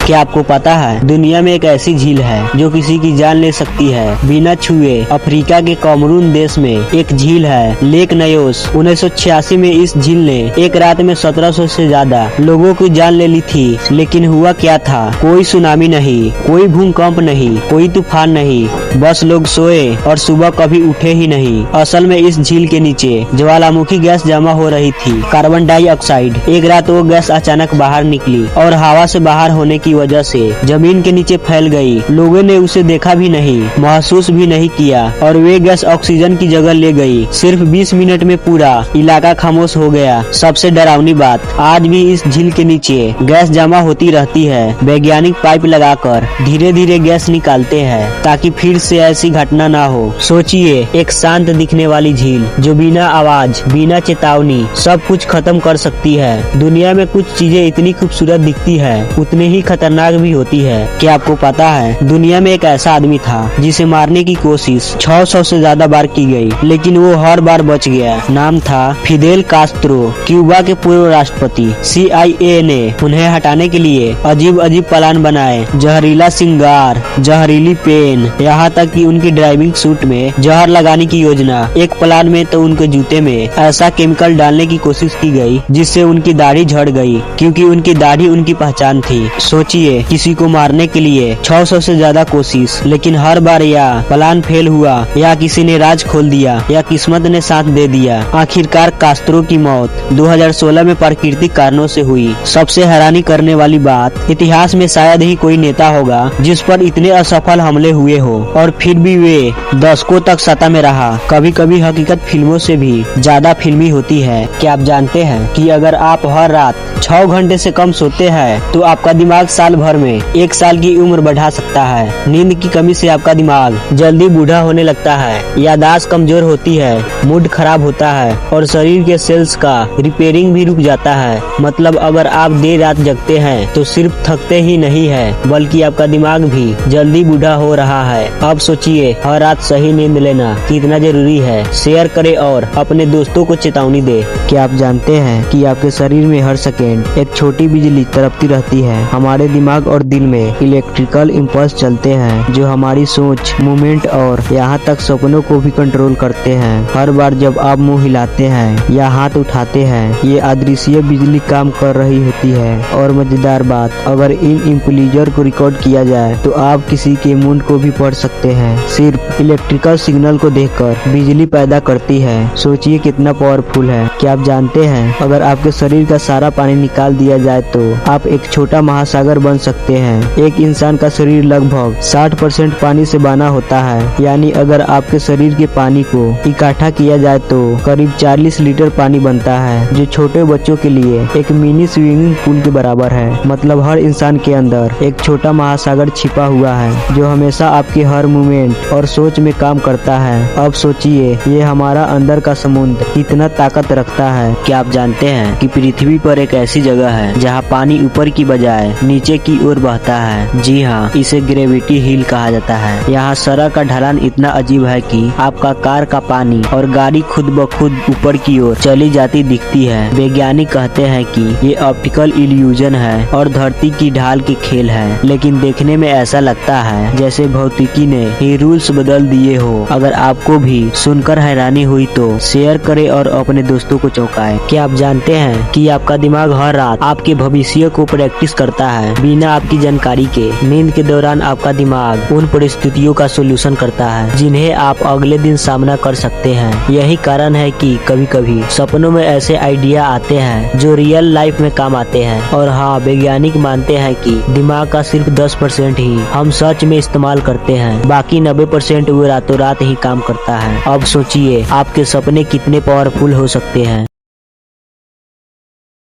क्या आपको पता है दुनिया में एक ऐसी झील है जो किसी की जान ले सकती है बिना छुए? अफ्रीका के कामरून देश में एक झील है, लेक नयोस। 1986 में इस झील ने एक रात में 1700 से ज्यादा लोगों की जान ले ली थी। लेकिन हुआ क्या था? कोई सुनामी नहीं, कोई भूकंप नहीं, कोई तूफान नहीं, बस लोग सोए और सुबह कभी उठे ही नहीं। असल में इस झील के नीचे ज्वालामुखी गैस जमा हो रही थी, कार्बन डाइऑक्साइड। एक रात वो गैस अचानक बाहर निकली और हवा से बाहर होने की वजह से जमीन के नीचे फैल गई। लोगों ने उसे देखा भी नहीं, महसूस भी नहीं किया और वे गैस ऑक्सीजन की जगह ले गई। सिर्फ 20 मिनट में पूरा इलाका खामोश हो गया। सबसे डरावनी बात, आज भी इस झील के नीचे गैस जमा होती रहती है। वैज्ञानिक पाइप लगाकर धीरे धीरे गैस निकालते हैं ताकि फिर से ऐसी घटना ना हो। सोचिए, एक शांत दिखने वाली झील जो बिना आवाज, बिना चेतावनी सब कुछ खत्म कर सकती है। दुनिया में कुछ चीजें इतनी खूबसूरत दिखती है, उतनी ही खतरनाक भी होती है। क्या आपको पता है दुनिया में एक ऐसा आदमी था जिसे मारने की कोशिश 600 से ज्यादा बार की गई, लेकिन वो हर बार बच गया। नाम था फिदेल कास्त्रो, क्यूबा के पूर्व राष्ट्रपति। CIA ने उन्हें हटाने के लिए अजीब अजीब प्लान बनाए, जहरीला सिंगार, जहरीली पेन, यहाँ तक कि उनकी ड्राइविंग सूट में जहर लगाने की योजना। एक प्लान में तो उनके जूते में ऐसा केमिकल डालने की कोशिश की गई जिससे उनकी दाढ़ी झड़ गई, क्योंकि उनकी दाढ़ी उनकी पहचान थी। सोचिए, किसी को मारने के लिए 600 से ज्यादा कोशिश, लेकिन हर बार या प्लान फेल हुआ या किसी ने राज खोल दिया या किस्मत ने साथ दे दिया। आखिरकार कास्त्रो की मौत 2016 में प्राकृतिक कारणों से हुई। सबसे हैरानी करने वाली बात, इतिहास में शायद ही कोई नेता होगा जिस पर इतने असफल हमले हुए हो और फिर भी वे दशकों तक सत्ता में रहा। कभी कभी हकीकत फिल्मों से भी ज्यादा फिल्मी होती है। क्या आप जानते हैं कि अगर आप हर रात 6 घंटे से कम सोते हैं तो आपका दिमाग साल भर में 1 साल की उम्र बढ़ा सकता है। नींद की कमी से आपका दिमाग जल्दी बूढ़ा होने लगता है, याददाश्त कमजोर होती है, मूड खराब होता है और शरीर के सेल्स का रिपेयरिंग भी रुक जाता है। मतलब अगर आप देर रात जगते हैं तो सिर्फ थकते ही नहीं है, बल्कि आपका दिमाग भी जल्दी बूढ़ा हो रहा है। अब सोचिए, हर रात सही नींद लेना कितना जरूरी है। शेयर करें और अपने दोस्तों को चेतावनी दे। क्या आप जानते हैं कि आपके शरीर में हर सेकेंड एक छोटी बिजली तड़पती रहती है? हमारे दिमाग और दिल में इलेक्ट्रिकल इम्पल्स चलते हैं जो हमारी सोच, मूवमेंट और यहाँ तक सपनों को भी कंट्रोल करते हैं। हर बार जब आप मुंह हिलाते हैं या हाथ उठाते हैं, ये अदृश्य बिजली काम कर रही होती है। और मजेदार बात, अगर इन इम्पल्सर को रिकॉर्ड किया जाए तो आप किसी के मूड को भी पढ़ सकते हैं। सिर्फ इलेक्ट्रिकल सिग्नल को देखकर बिजली पैदा करती है। सोचिए कितना पावरफुल है। क्या आप जानते हैं अगर आपके शरीर का सारा पानी निकाल दिया जाए तो आप एक छोटा महासागर बन सकते हैं। एक इंसान का शरीर लगभग 60% पानी से बना होता है, यानी अगर आपके शरीर के पानी को इकट्ठा किया जाए तो करीब 40 लीटर पानी बनता है, जो छोटे बच्चों के लिए एक मिनी स्विमिंग पूल के बराबर है। मतलब हर इंसान के अंदर एक छोटा महासागर छिपा हुआ है जो हमेशा आपके हर मूवमेंट और सोच में काम करता है। अब सोचिए, ये हमारा अंदर का समुद्र कितना ताकत रखता है। क्या आप जानते हैं कि पृथ्वी पर एक ऐसी जगह है जहाँ पानी ऊपर की बजाय नीचे की ओर बहता है? जी हाँ, इसे ग्रेविटी हिल कहा जाता है। यहाँ सड़क का ढलान इतना अजीब है कि आपका कार का पानी और गाड़ी खुद ब खुद ऊपर की ओर चली जाती दिखती है। वैज्ञानिक कहते हैं कि ये ऑप्टिकल इल्यूजन है और धरती की ढाल के खेल है, लेकिन देखने में ऐसा लगता है जैसे भौतिकी ने ये रूल्स बदल दिए हो। अगर आपको भी सुनकर हैरानी हुई तो शेयर करें और अपने दोस्तों को चौंकाएं। क्या आप जानते हैं कि आपका दिमाग हर रात आपके भविष्य को प्रैक्टिस करता है बिना आपकी जानकारी के? नींद के दौरान आपका दिमाग उन परिस्थितियों का सोल्यूशन करता है जिन्हें आप अगले दिन सामना कर सकते हैं। यही कारण है कि कभी कभी सपनों में ऐसे आइडिया आते हैं जो रियल लाइफ में काम आते हैं। और हाँ, वैज्ञानिक मानते हैं कि दिमाग का सिर्फ 10% ही हम सच में इस्तेमाल करते हैं, बाकी 90% वो रातों रात ही काम करता है। अब सोचिए, आपके सपने कितने पावरफुल हो सकते हैं।